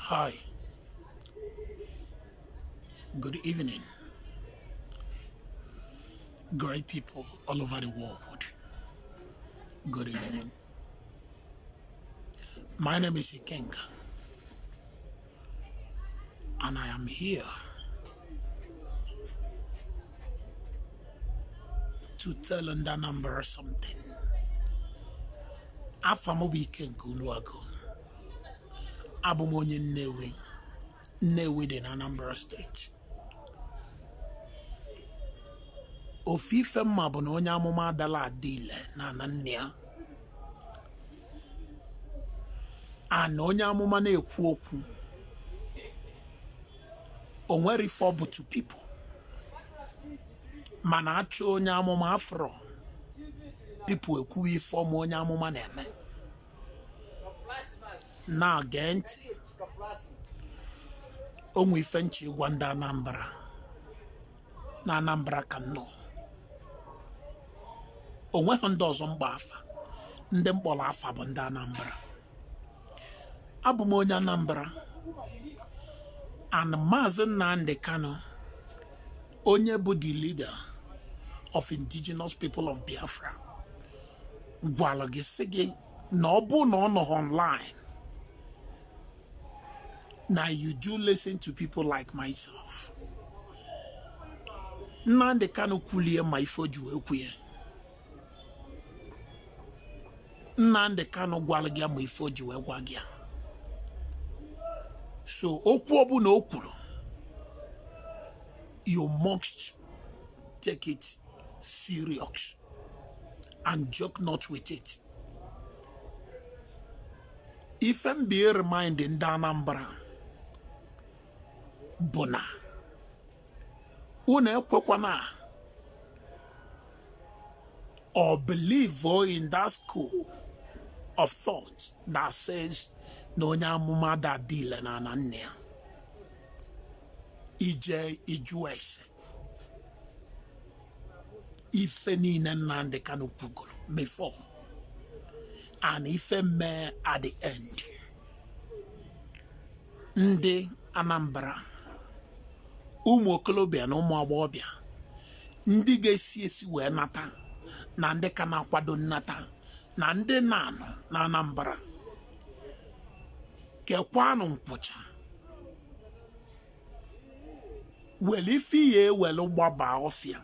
Hi, good evening, great people all over the world. Good evening. My name is King, and I am here to tell Ndanambra something. Afamobi King Uluago, Abumonye Nnewi in Anambra State. Ofife mmabu na onye amụma adala adile na nnia. And onye amụma na-ekwu okwu. Onwere ife bụ to people. Mana achọ onye amụma afro. People ekwu ife ọmụ onye amụma na-eme. Na gee ntị. Onwe ife nchi gwa ndị Anambra. Na Anambra ka nnọọ. Onweghị ndị ọzọ mgba afa. Ndị mkpọrọ afa bụ ndị Anambra. Abụ m onye Anambra. And Maazị Nnamdi Kanu, onye bụ the leader of indigenous people of Biafra, gwara gị sị gị na ọ bụ na ọ nọ online. Now you do listen to people like myself. Nnamdi Kanu kwulie ma ife o ji wee kwuye. Nnamdi Kanu gwara gị ma ife o ji wee gwa gị. So okwu ọbụla o kwuru, you must take it serious and joke not with it. If I'm be reminding ndị Anambra bụ na unu ekwekwana or believe in that school of thought that says na onye amụma da dile na nne ya. Ije iju ese. Ife niile Nnamdi Kanu kwugoro before. And ife mee at the end. Ndị Anambra, ụmụ okolobịa na ụmụ agbọghọbịa, ndị ga-esi esi wee nata, na ndị ka na-akwado nnata, na ndị na-anọ na Anambra. Kekwanụ nkwụcha. Wele ife ihe welu gbaba ọfịa.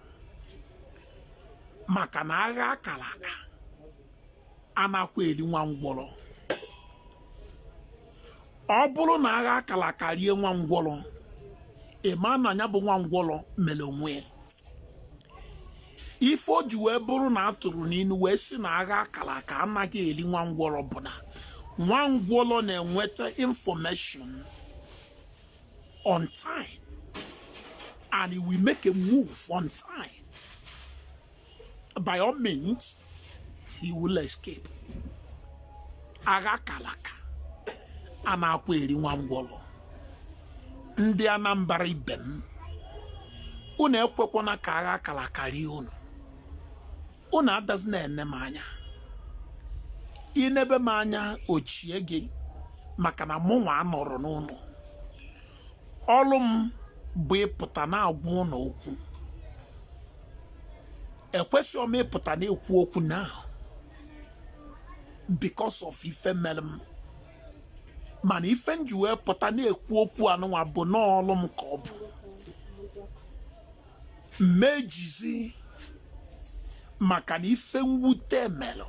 Maka na agha akara aka anakwa eri nwa ngwọrọ. Ọ bụrụ na agha akara aka rie nwa ngwọrọ, ịma na anya bụ nwa ngwọrọ mere onwe ya. Ife o ji wee bụrụ na atụrụ n'inu wee si na agha akara aka anaghị eri nwa ngwọrọ bụ na nwa ngwọrọ na-enweta information on time and he will make a move on time. By all means, he will escape. Agha kalaka anakwa eri nwa ngwọrọ. Ndị Anambra ibe m, unu ekwekwana ka agha kalaka rie unu. Unu adazi na-ene m anya. Inebe m anya ochie gị maka na mụnwa anọrọ n'ụlọ. Ọlụ m bụ ịpụta na-agwa ụlọ okwu. Ekwesịghị m ịpụta na-ekwu okwu now because of ife mere m. Mana ife nji wee pụta na-ekwu okwu anụnwa bụ n'ọlụ m ka ọ bụ. Mmejizi maka na ife mwute melụ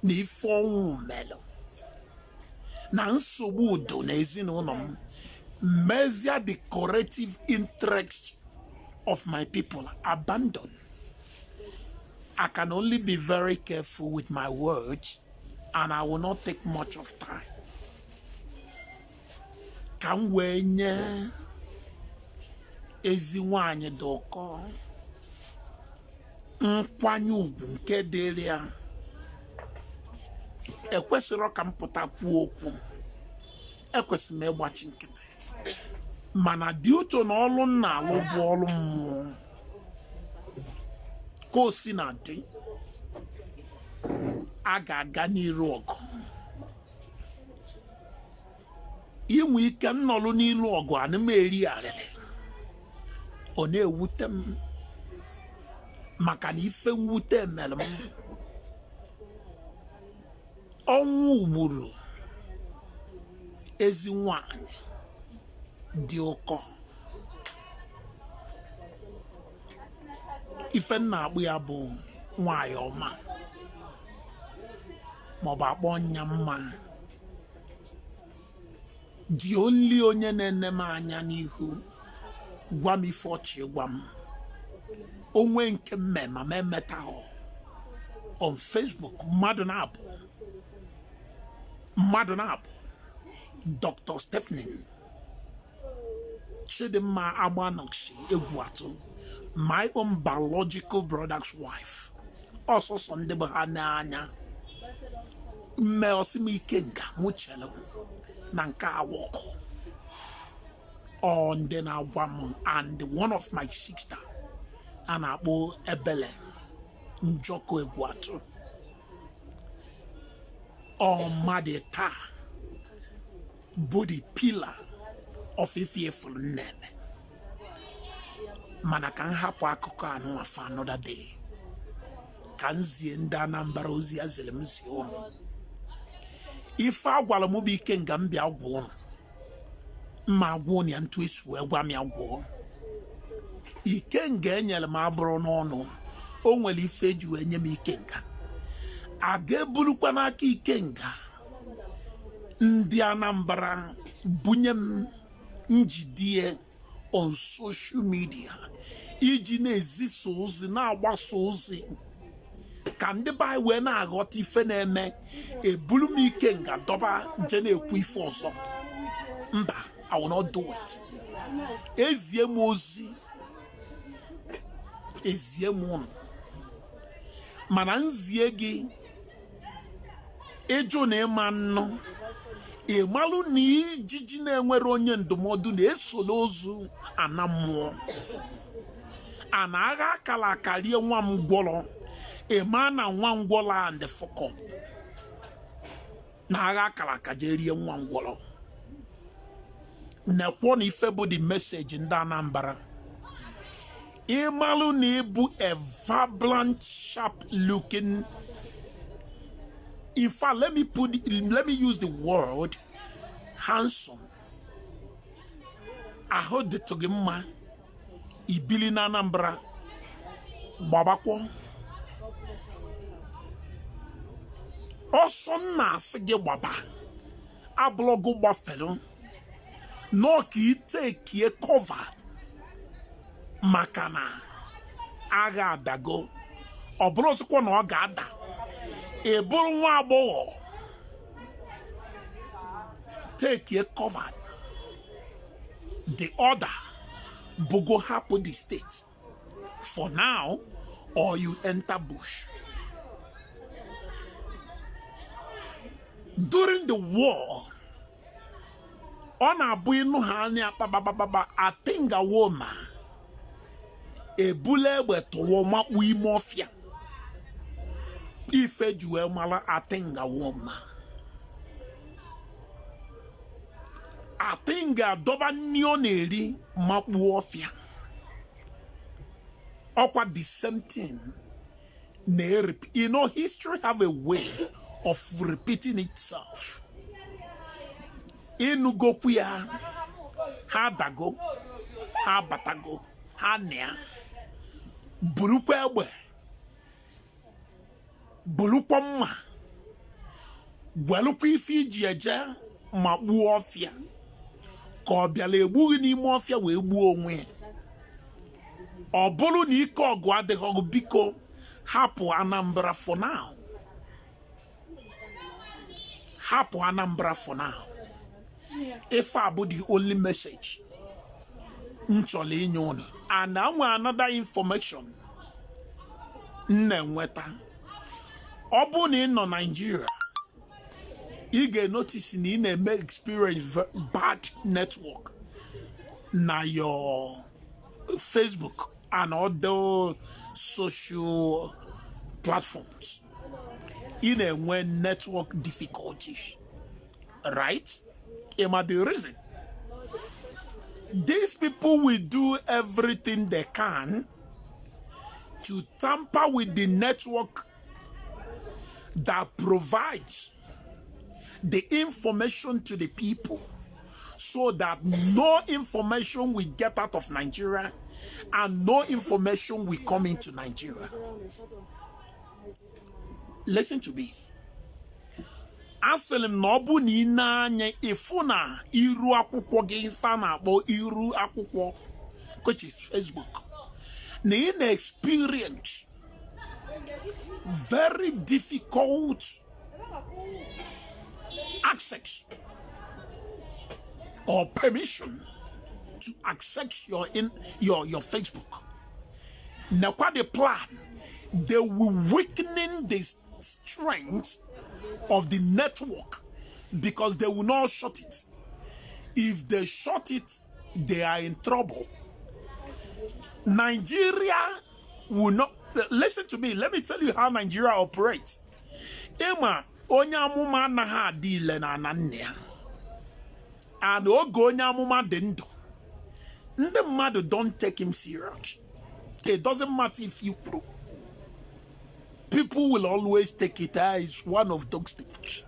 na ife ọnwụ melụ na nsogbu udo na ezinụlọ m. Measure the corrective interest of my people abandon. I can only be very careful with my words and I will not take much of time. Ka m wee nye ezi nwanyị dị ụkọ nkwanye ugwu nke dịrị ya. Ekwesịrị ka m pụta kwuo okwu. Ekwesịrị m ịgbachi nkịtị. Mana dị ụtọ na ọlụ nna alụ bụ ọlụ mmụọ. Ka o si na dị, a ga-aga n'iru ọgụ. Ị inwe ike nnọlụ n'ilu ọgụ ana m eri arịrị ọ na-ewute m maka na ife mwute mere m ọnwụ ugboro ezi nwanyị dị ụkọ ife nna akpụ ya bụ nwanyị ọma maọbụ akpọ nya mma dị oli onye na-ene m anya n'ihu gwa m ife ọchị gwa m onwe nke mmemme ma emeta on Facebook mmadụ na-abụ Dr. Stephanie Chidimma Agbanoksi egwu atụ my own biological brother's wife ọsọsọ ndị bụ ha n'anya mme osimike nga mụ chere na nke awọkọ ọ ndị na-agwa m and one of my sister a na-akpọ Ebele Njọkọ egwu atụ ọ mmadụ taa bụ the pillar of Ifiefulu Nnene mana ka m hapụ akụkọ anụ for another day ka m zie ndị Anambra ozi ya ziri m si ụnụ ife agwara m bụ ike nga m bịa gwụ ụnụ mma agwụ ụnụ ya ntụ esi wee gwa m ya gwụọ ike nga enyere m abụrụ n'ọnụ o nwere ife eji wee nye m ike nga a ga-eburukwa n'aka ike nga ndị Anambra bunye m njidie on social media iji na-ezisa ozi na-agbasa ozi ka ndị be anyị wee na-aghọta ife na-eme eburu m ike nga dọba je na-ekwu ife ọzọ mba I will not do it ezie m ozi ezie m ụnụ mana nzie gị ịjụ na ịma nnụ ịmalụ na ijiji na-enwere onye ndụmọdụ na-esola ozu ana mmụọ a na-agha akara akarie nwa m gwọrọ ịma na nwa ngwọrọ and fọkọ na agha akara aka je rie nwa ngwọrọ nekwo na ife bụ the message ndị Anambra ịmalụ na ịbụ a vibrant sharp looking. In fact, let me use the word handsome. I heard the Togima ibili na Anambra babakwo ọsọ nna asị gị gbaba abụlọgụ gbafere nọ ka itekie cover maka na agha adago ọ bụrụ ọzọkwa na ọ ga-ada eburu nwa agbọghọ take a covered the order bugo hapụ the state for now or you enter bush. During the war ọ na-abụ ịnụ ha anya kpabababa atinga woma ebule egbe tụwa makpu ime ọfịa ife juwe mala atinga woma atinga doba nio na-eri makpu ọfịa ọkwa the same thing you know, history have a way of repeating itself. Inugokwu ya ha dago ha batago ha nia burukwa egbe burukwa mma gwelukwa ife iji eje ma gbuo ọfịa ka ọ bịala egbughị n'ime ọfịa wee gbuo onwe ọ bụrụ na ike ọgụ adịghị biko hapụ Anambra for now. Hapụ Anambra for now. If I bụ the only message nchọrọ inye unu. And I want another information nnenweta. Ọ bụ na ị nọ Nigeria, ị ga-notice na ị na-eme experience bad network na your Facebook and other social platforms. In a when network difficulties, right? The reason these people will do everything they can to tamper with the network that provides the information to the people so that no information will get out of Nigeria and no information will come into Nigeria. Listen to me. Asịrị m na ọ bụ na ị na-anya ịfụ na iru akwụkwọ gị fa na-akpọ iru akwụkwọ, which is Facebook, na ị na-experience very difficult access or permission to access your Facebook. Now, what the plan? They will weakening the strength of the network because they will not shut it. If they shut it, they are in trouble. Nigeria will not. Listen to me. Let me tell you how Nigeria operates. Emma, onye amụma anaghị adị ile na nne ya. And oge onye amụma dị ndụ, ndị mmadụ don't take him serious. It doesn't matter if you prove. People will always take it as one of those things.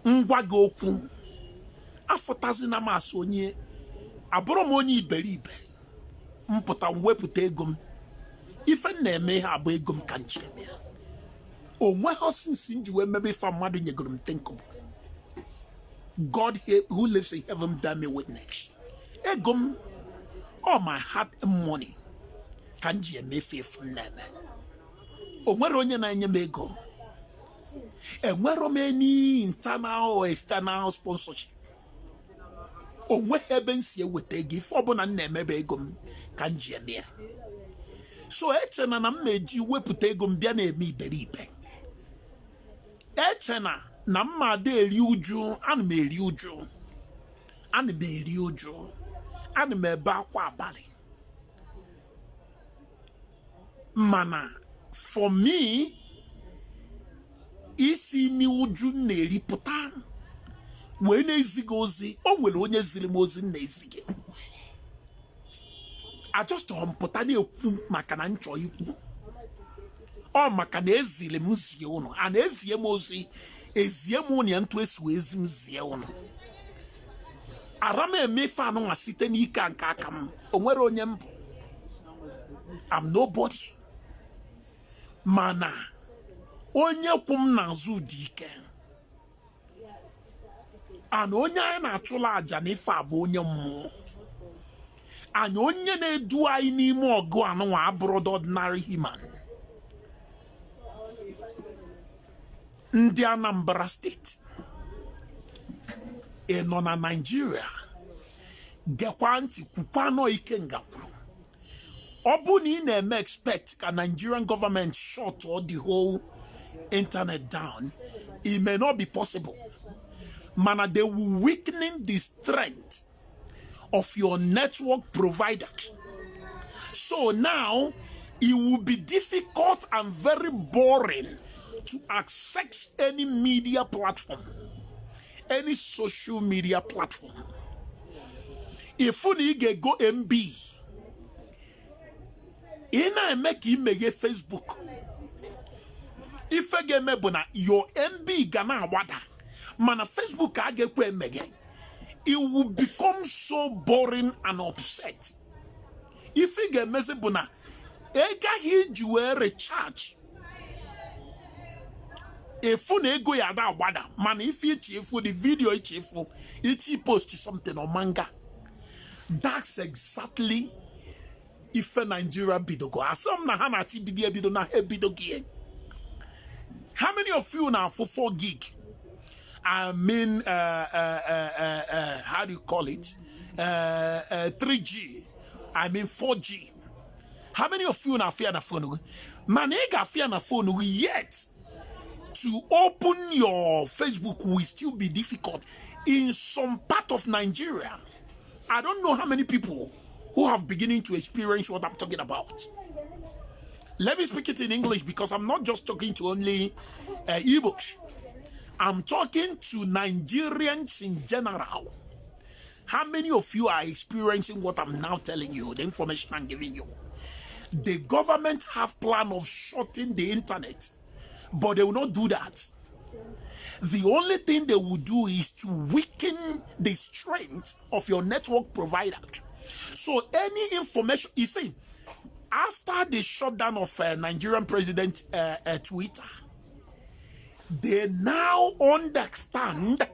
Ngwa gị okwu afọtazina m asị onye abụrụ m onye iberibe mpụta mwepụta ego m ife na-eme ha abụ ego m ka njem ya onwe ha sinsi nji wee mebe ife mmadụ nyegoro m thinkable. God who lives in heaven bear me witness. Ego m all my heart and money ka njem efe efu na-eme. Onwere onye na-enye m ego. Enwere m any internal or external sponsorship. Onwe ebe nsi eweta ego ife ọbụla na-emebe ego m ka njem ya. So echena na m meji wepụta ego m bịa na-eme iberibe. Echena na mma ada eri uju, ana m eri uju. Ana m eri uju. Ana m ebe akwa abalị. Mana for me, isi ni uju na-eripụta wee na-eziga ozi, o nwere onye ziri m ozi na-ezige. Ajọstọ m pụta na-ekwu maka na nchọ ikwu. Ọ maka na ezile m zie ụnụ, a na-ezie m ozi, ezie m ụnụ ya ntụ esi wee zi m zie ụnụ. Ara m emefe anụ nwa site n'ike nke aka m, o nwere onye mbụ. I'm nobody. Mana onye kwu m n'azụ dị ike. Ana onye anyị na-achụla aja n'ife abụ onye mmụọ. Anyị onye na-edu anyị n'ime ọgụ anụnwa abụrụ ordinary human. Ndị Anambra steeti ị nọ na Nigeria gekwa ntị kwukwa nọ ike ngakwuru. Ọ bụ na ị na-eme expect ka Nigerian government shut all the whole internet down, it may not be possible. Mana they will weakening the strength of your network providers. So now it will be difficult and very boring to access any media platform, any social media platform. If you go MB, ina make imege Facebook. If you get mebona your MB gana wada, mana Facebook agekwe emege. It will become so boring and upset. If you get mezebona, ega hijuwe recharge. If you go yada wada, man, if you chifu the video chifu, it post something on manga. That's exactly if Nigeria bidogo. Asam na hana chi bidia bido na he bidogie. How many of you now for 4 gig? I mean, how do you call it? 3G. I mean 4G. How many of you now fear the phone? Manega fear the phone yet. To open your Facebook will still be difficult in some part of Nigeria. I don't know how many people who have beginning to experience what I'm talking about. Let me speak it in English because I'm not just talking to only Igbos. I'm talking to Nigerians in general. How many of you are experiencing what I'm now telling you, the information I'm giving you? The government have plan of shutting the internet, but they will not do that. The only thing they will do is to weaken the strength of your network provider. So any information, you see, after the shutdown of Nigerian president Twitter, they now understand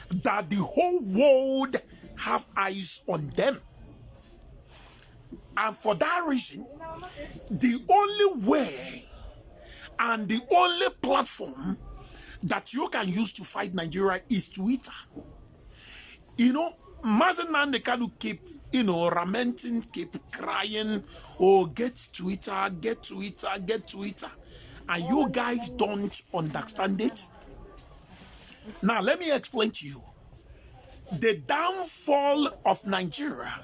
that the whole world have eyes on them. And for that reason, the only way and the only platform that you can use to fight Nigeria is Twitter. You know, Mazenande can keep, lamenting, keep crying, oh, get Twitter, get Twitter, get Twitter. And you guys don't understand it. Now, let me explain to you. The downfall of Nigeria,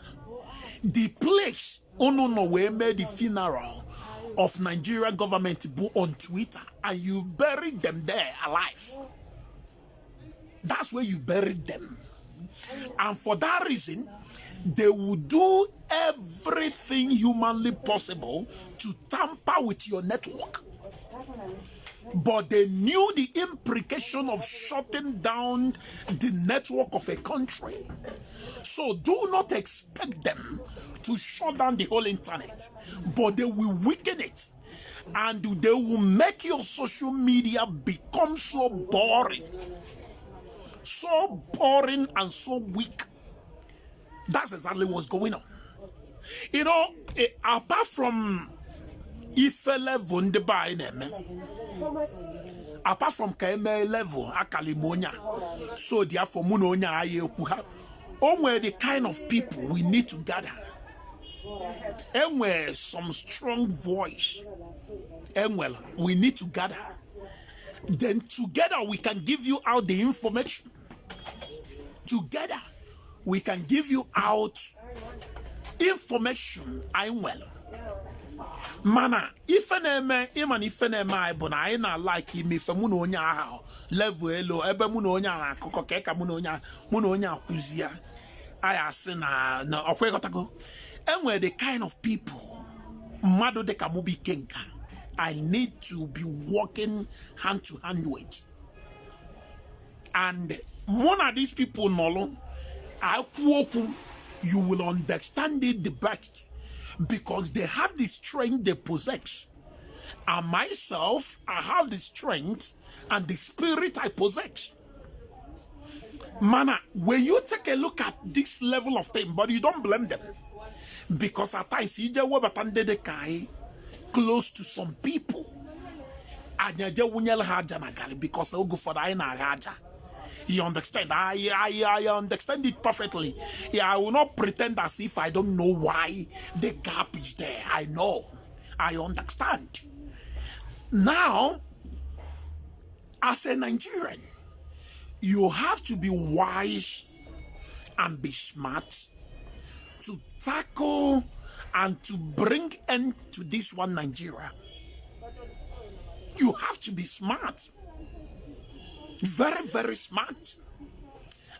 the place where made the funeral of Nigerian government on Twitter, and you buried them there alive. That's where you buried them. And for that reason, they will do everything humanly possible to tamper with your network. But they knew the implication of shutting down the network of a country. So do not expect them to shut down the whole internet, but they will weaken it. And they will make your social media become so boring and so weak. That's exactly what's going on. You know, apart from Ife level in the apart from KMA level, Akalimonia, so therefore Munonya Ayekuha, only the kind of people we need to gather. And where some strong voice, and well, we need to gather. Then together we can give you out the information. Together we can give you out information. I'm well. Mana, if an man, if an I but I like him if a munonya level elo, ebe munonya, kokeka munonya kuzia. I ask na okwegotago. And we're the kind of people, Mado de Kamubi Kenka, I need to be working hand to hand with. And one of these people, Nolo, you will understand it the best because they have the strength they possess. And myself, I have the strength and the spirit I possess. Mana, when you take a look at this level of thing, but you don't blame them. Because at times, close to some people. Because they'll go for the you understand? I understand it perfectly. Yeah, I will not pretend as if I don't know why the gap is there. I know. I understand. Now, as a Nigerian, you have to be wise and be smart to tackle and to bring end to this one Nigeria. You have to be smart. Very, very smart.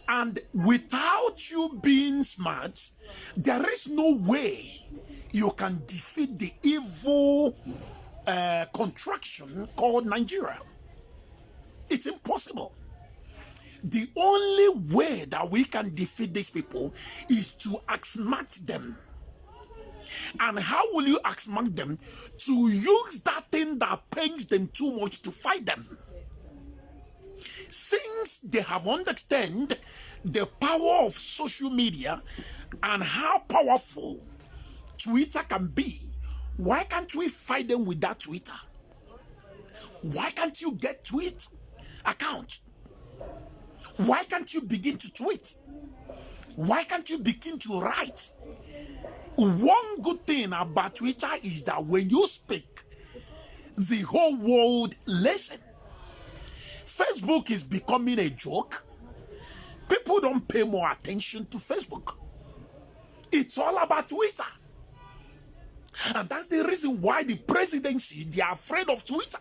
And without you being smart, there is no way you can defeat the evil contraction called Nigeria. It's impossible. The only way that we can defeat these people is to outsmart them. And how will you outsmart them? To use that thing that pains them too much to fight them. Since they have understood the power of social media and how powerful Twitter can be, why can't we fight them with that Twitter? Why can't you get tweet account? Why can't you begin to tweet? Why can't you begin to write? One good thing about Twitter is that when you speak, the whole world listens. Facebook is becoming a joke. People don't pay more attention to Facebook. It's all about Twitter. And that's the reason why the presidency, they are afraid of Twitter.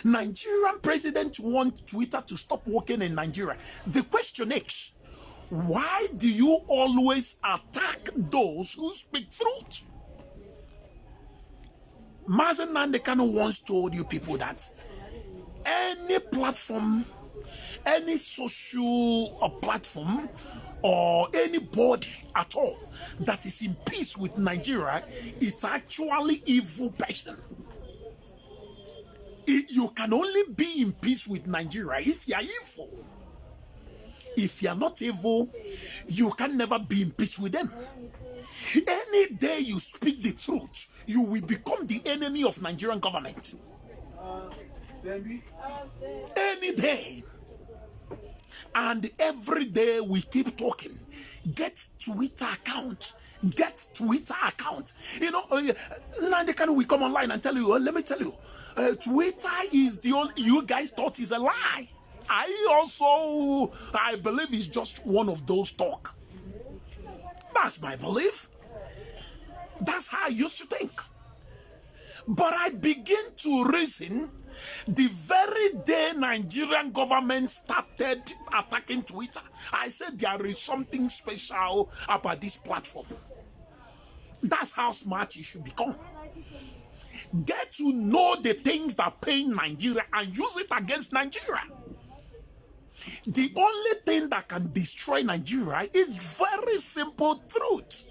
Nigerian president want Twitter to stop working in Nigeria. The question is, why do you always attack those who speak truth? Mazen Nandekano once told you people that any platform, any social platform, or anybody at all that is in peace with Nigeria, it's actually evil person. You can only be in peace with Nigeria if you are evil. If you are not evil, you can never be in peace with them. Any day you speak the truth, you will become the enemy of Nigerian government. Any day. And every day we keep talking. Get Twitter account. Get Twitter account. You know, Nandekano will come online and tell you, let me tell you, Twitter is the only, you guys thought is a lie. I believe it's just one of those talk. That's my belief. That's how I used to think. But I begin to reason the very day Nigerian government started attacking Twitter, I said there is something special about this platform. That's how smart you should become. Get to know the things that pain Nigeria and use it against Nigeria. The only thing that can destroy Nigeria is very simple truth.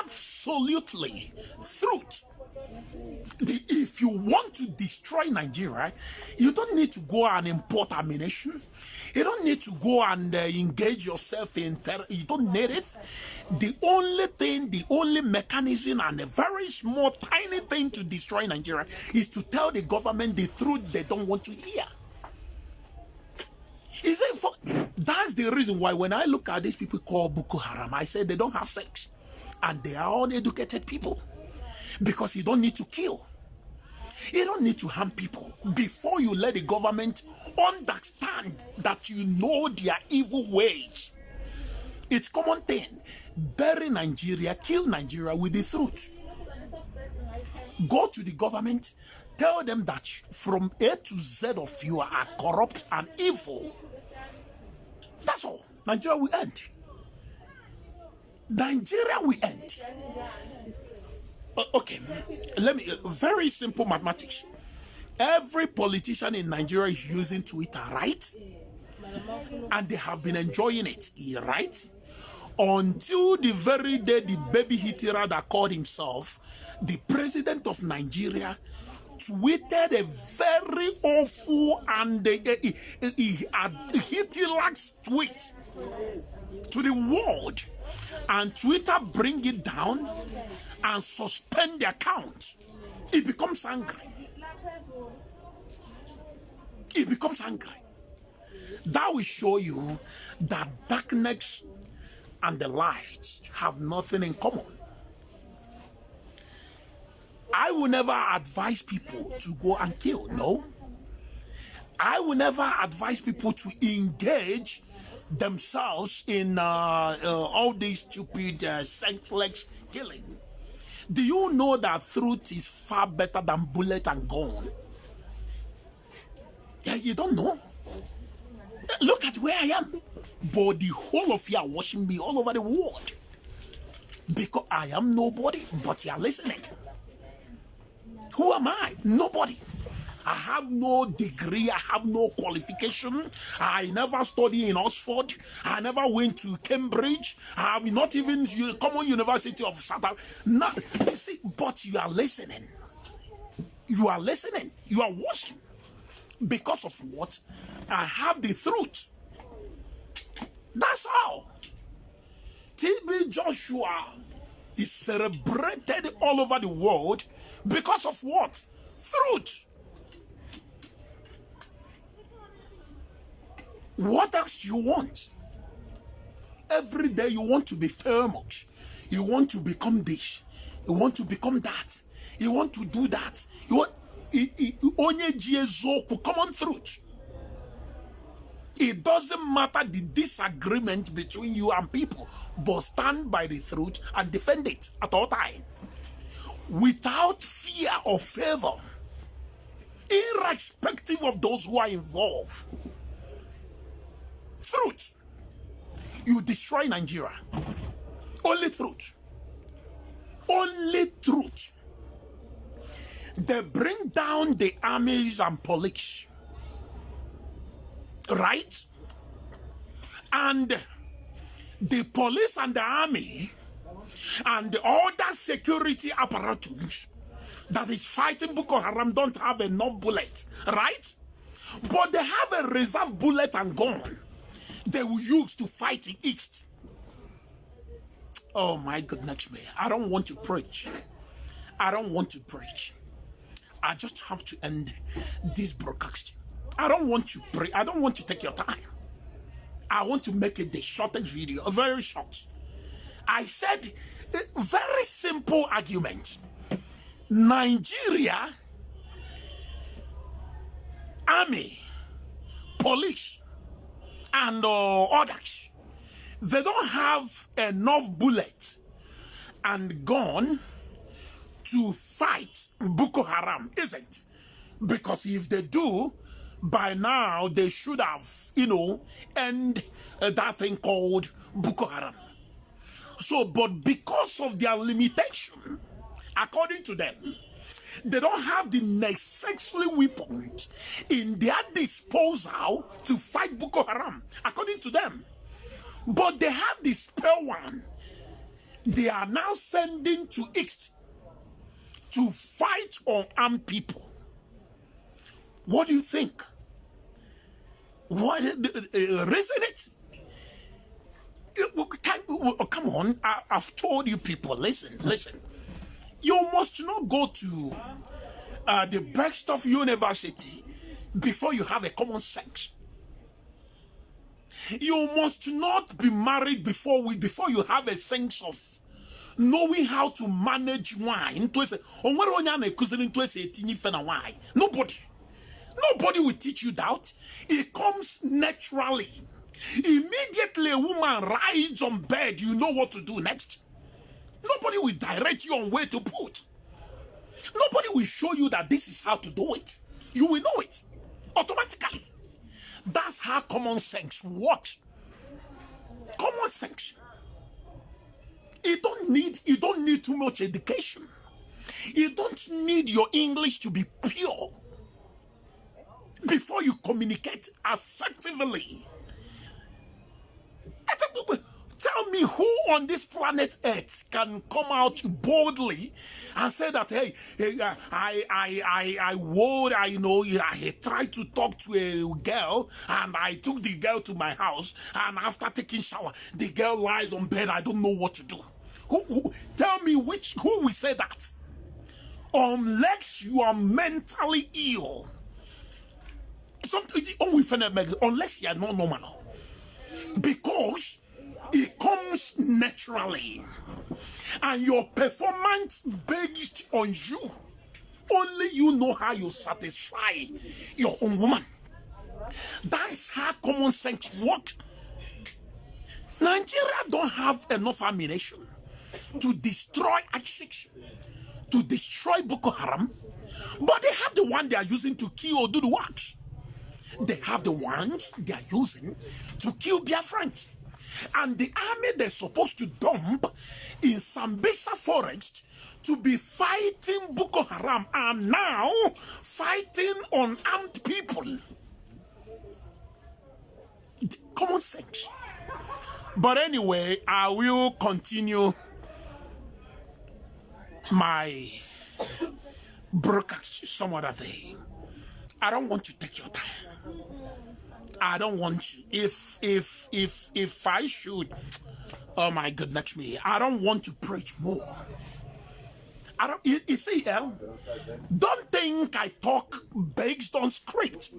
Absolutely truth. If you want to destroy Nigeria, you don't need to go and import ammunition. You don't need to go and engage yourself in terror. You don't need it. The only thing, the only mechanism, and a very small, tiny thing to destroy Nigeria is to tell the government the truth they don't want to hear. That's the reason why when I look at these people called Boko Haram, I say they don't have sex. And they are uneducated people. Because you don't need to kill. You don't need to harm people. Before you let the government understand that you know their evil ways. It's common thing. Bury Nigeria, kill Nigeria with the truth. Go to the government, tell them that from A to Z of you are corrupt and evil. That's all. Nigeria will end. Nigeria will end. Okay, let me, very simple mathematics. Every politician in Nigeria is using Twitter, right? And they have been enjoying it, right? Until the very day the baby Hitler that called himself the president of Nigeria tweeted a very awful and Hitler's tweet to the world, and Twitter bring it down and suspend the account. It becomes angry. It becomes angry. That will show you that darkness and the light have nothing in common. I will never advise people to go and kill. No. I will never advise people to engage themselves in all these stupid, senseless killing. Do you know that truth is far better than bullet and gun? Yeah, you don't know. Look at where I am. But the whole of you are watching me all over the world. Because I am nobody, but you are listening. Who am I? Nobody. I have no degree. I have no qualification. I never studied in Oxford. I never went to Cambridge. I have not even Common University of South Africa. No, you see, but you are listening. You are listening. You are watching. Because of what? I have the truth. That's how. TB Joshua is celebrated all over the world because of what? Truth. What else do you want? Every day you want to be famous. You want to become this. You want to become that. You want to do that. You want common truth. It doesn't matter the disagreement between you and people, but stand by the truth and defend it at all times. Without fear or favor. irrespective of those who are involved. Truth. You destroy Nigeria. Only truth. Only truth. They bring down the armies and police. Right? And the police and the army and the other security apparatus that is fighting Boko Haram don't have enough bullets, right? But they have a reserve bullet and gun they will use to fight the East. Oh my goodness me. I don't want to preach. I don't want to preach. I just have to end this broadcast. I don't want to pray. I don't want to take your time. I want to make it the shortest video, very short. I said a very simple argument. Nigeria, army, police, and others, they don't have enough bullets and gun to fight Boko Haram, isn't? Because if they do, by now they should have, end that thing called Boko Haram. So, but because of their limitation, according to them, they don't have the necessary weapons in their disposal to fight Boko Haram, according to them. But they have the spare one. They are now sending to East to fight unarmed people. What do you think? What reason it? Come on, I've told you people, listen. You must not go to the best of university before you have a common sense. You must not be married before you have a sense of knowing how to manage wine. Nobody will teach you that. It comes naturally. Immediately a woman rides on bed, you know what to do next. Nobody will direct you on where to put. Nobody will show you that this is how to do it. You will know it automatically. That's how common sense works. Common sense. You don't need too much education. You don't need your English to be pure before you communicate effectively. Tell me who on this planet Earth can come out boldly and say that, hey, I tried to talk to a girl and I took the girl to my house and after taking shower, the girl lies on bed, I don't know what to do. Tell me who will say that? Unless you are mentally ill. Unless you are not normal. Because it comes naturally. And your performance based on you. Only you know how you satisfy your own woman. That's how common sense works. Nigeria don't have enough ammunition to destroy ISIS, to destroy Boko Haram, but they have the one they are using to kill or do the works. They have the ones they are using to kill Biafrans. And the army they're supposed to dump in Sambisa forest to be fighting Boko Haram are now fighting unarmed people. Common sense. But anyway, I will continue my broadcast some other day. I don't want to take your time. I don't want to. If I should, oh my goodness me, I don't want to preach more. I don't. You see, don't think I talk based on script.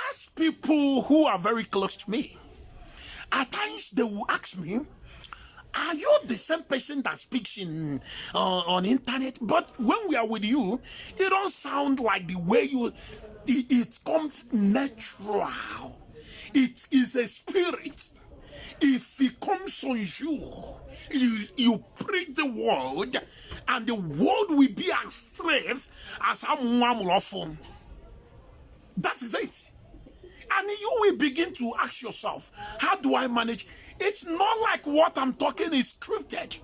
Ask people who are very close to me. At times they will ask me, are you the same person that speaks in on internet? But when we are with you, you don't sound like the way you. It comes natural. It is a spirit. If it comes on you preach the word, and the word will be as straight as a. That is it. And you will begin to ask yourself, how do I manage? It's not like what I'm talking is scripted.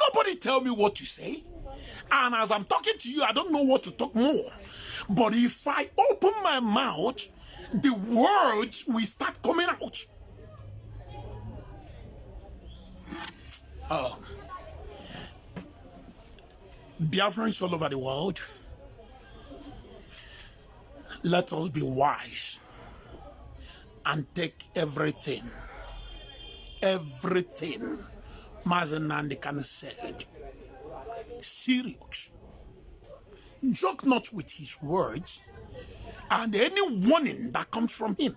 Nobody tell me what to say. And as I'm talking to you, I don't know what to talk more. But if I open my mouth, the words will start coming out. Biafrans all over the world, let us be wise and take everything Mazen Nandekan said serious. Joke not with his words, and any warning that comes from him,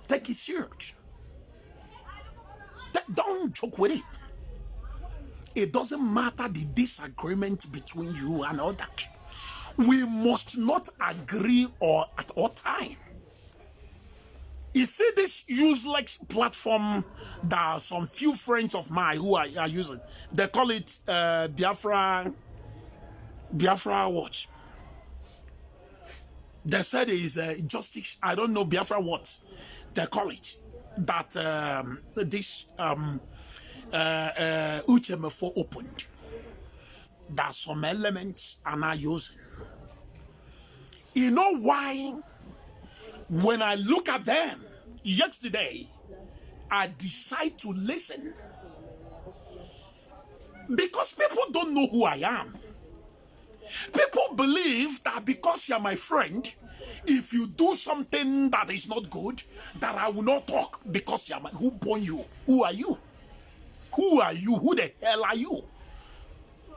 take it serious. Don't joke with it. It doesn't matter the disagreement between you and others. We must not agree or at all time. You see this useless platform that some few friends of mine who are using, they call it Biafra what? They said it is justice, I don't know Biafra what they call it. That this Uchemefo opened. That some elements are not using. You know why? When I look at them, yesterday, I decide to listen. Because people don't know who I am. People believe that because you're my friend, if you do something that is not good, that I will not talk because you're my... Who born you? Who are you? Who are you? Who the hell are you?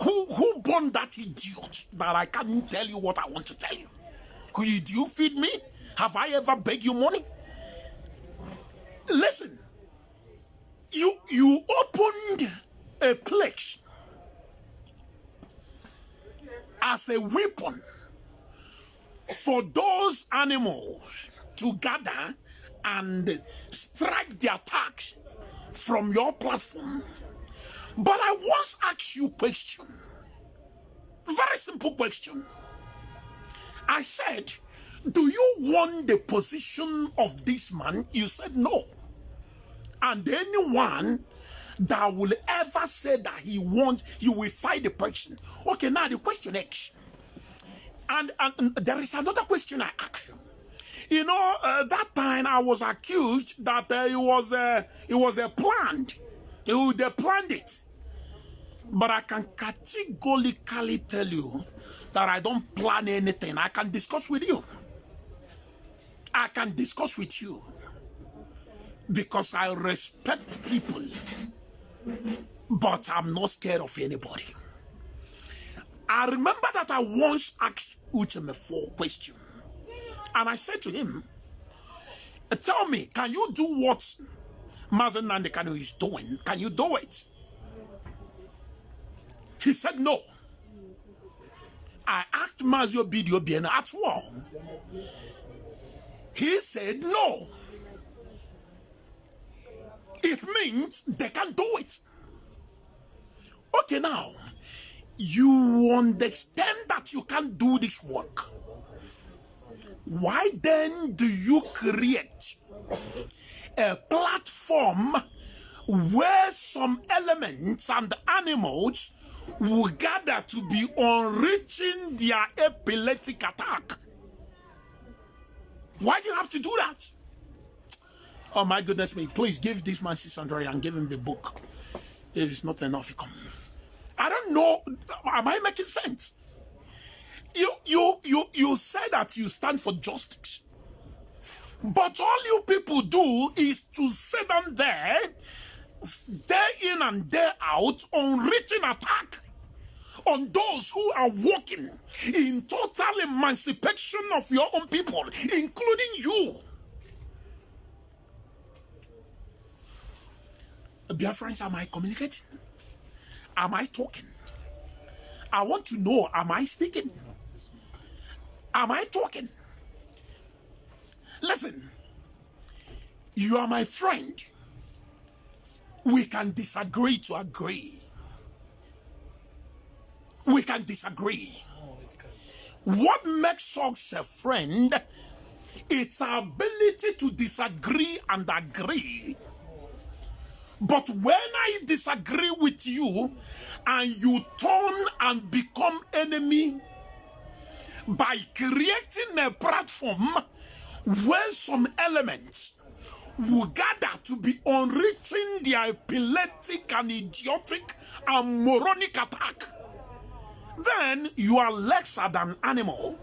Who born that idiot that I can't tell you what I want to tell you? Do you feed me? Have I ever begged you money? Listen, you opened a place as a weapon for those animals to gather and strike the attacks from your platform. But I once asked you a question, very simple question. I said, do you want the position of this man? You said no. And anyone that will ever say that he wants, you will fight the person. Okay, now the question is, and there is another question I ask you. You know, that time I was accused that it was a planned. They planned it. But I can categorically tell you that I don't plan anything. I can discuss with you. I can discuss with you. Because I respect people. But I'm not scared of anybody. I remember that I once asked Uchemefo a question. And I said to him, tell me, can you do what Mazen Nandekano is doing? Can you do it? He said no. I asked Mazio Bidio Bien at war. He said no. It means they can do it. Okay, now, you understand that you can't do this work. Why then do you create a platform where some elements and animals will gather to be enriching their epileptic attack? Why do you have to do that? Oh my goodness me, please give this man 600 and give him the book. If it's not enough, he come. I don't know, am I making sense? You say that you stand for justice. But all you people do is to sit down there, day in and day out, on written attack on those who are working in total emancipation of your own people, including you. Biafrans, am I communicating? Am I talking? I want to know, am I speaking? Am I talking? Listen, you are my friend. We can disagree to agree. We can disagree. What makes us a friend? It's our ability to disagree and agree. But when I disagree with you and you turn and become enemy by creating a platform where some elements will gather to be enriching their epileptic and idiotic and moronic attack, then you are lesser than animal.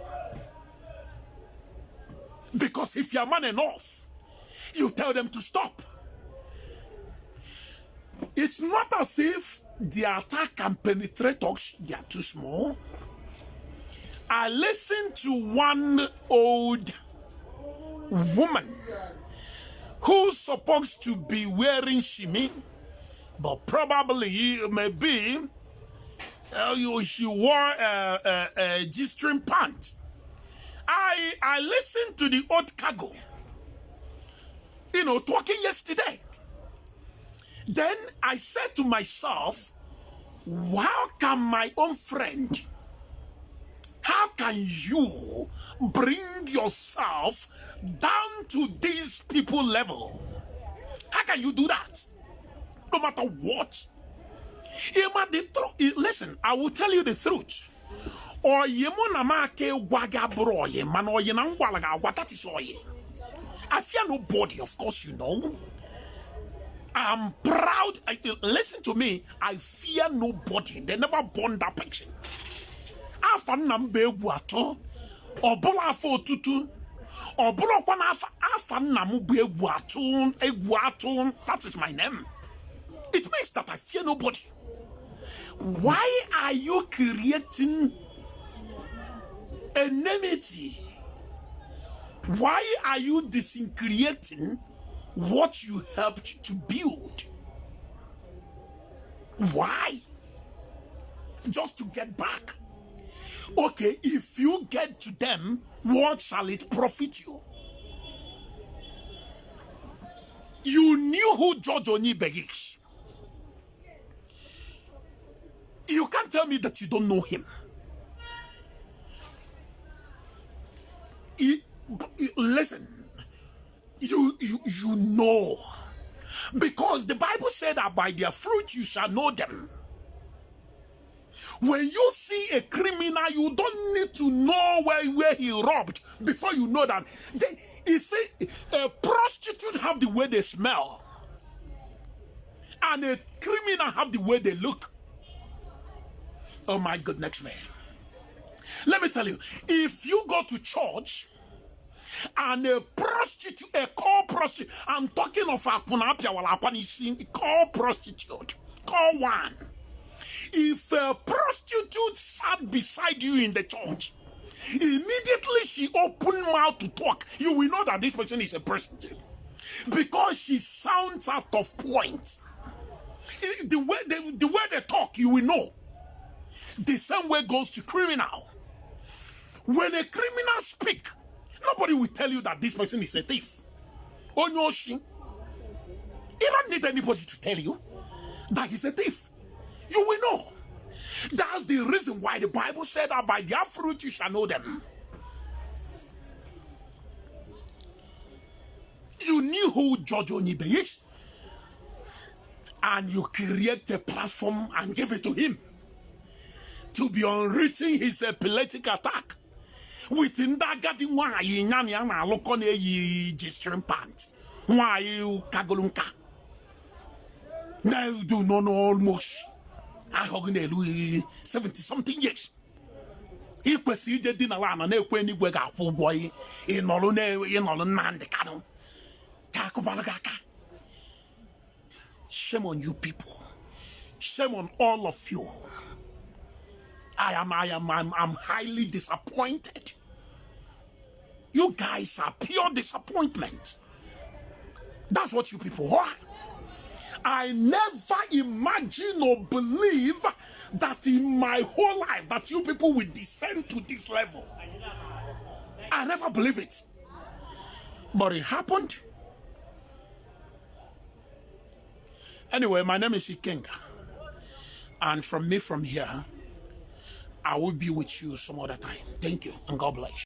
Because if you are man enough, you tell them to stop. It's not as if the attack can penetrate us, they are too small. I listened to one old woman who's supposed to be wearing shimi, but probably, maybe, she wore a G-string pant. I listened to the old cargo, talking yesterday. Then I said to myself, how can my own friend, how can you bring yourself down to these people level? How can you do that? No matter what. Listen, I will tell you the truth. Or that is all. I fear nobody, of course, you know. I'm proud. Listen to me. I fear nobody. They never born that person. That is my name. It means that I fear nobody. Why are you creating enmity? Why are you disintegrating what you helped to build? Why? Just to get back. Okay, if you get to them, what shall it profit you? You knew who George Onibe is. You can't tell me that you don't know him. Listen, you know. Because the Bible said that by their fruit you shall know them. When you see a criminal, you don't need to know where he robbed before you know that. You see, a prostitute have the way they smell, and a criminal have the way they look. Oh my goodness, man. Let me tell you, if you go to church and a prostitute, a call prostitute, I'm talking of a call prostitute, call one. If a prostitute sat beside you in the church, immediately she opened mouth to talk, you will know that this person is a prostitute. Because she sounds out of point. The way they talk, you will know. The same way goes to criminal. When a criminal speak, nobody will tell you that this person is a thief. Oh no, you don't need anybody to tell you that he's a thief. You will know. That's the reason why the Bible said that by their fruit you shall know them. You knew who George Onibe is, and you create a platform and give it to him to be enriching his epileptic attack. Within that garden, why you look on a G-string pant? Why you kagolunka? Now you do not know almost. I have 70-something years. He proceeded in a land and they went anywhere for boy in Olone. Shame on you people. Shame on all of you. I'm highly disappointed. You guys are pure disappointment. That's what you people are. I never imagine or believe that in my whole life that you people will descend to this level. I never believe it. But it happened. Anyway, my name is Ikenga. And from here, I will be with you some other time. Thank you, and God bless you.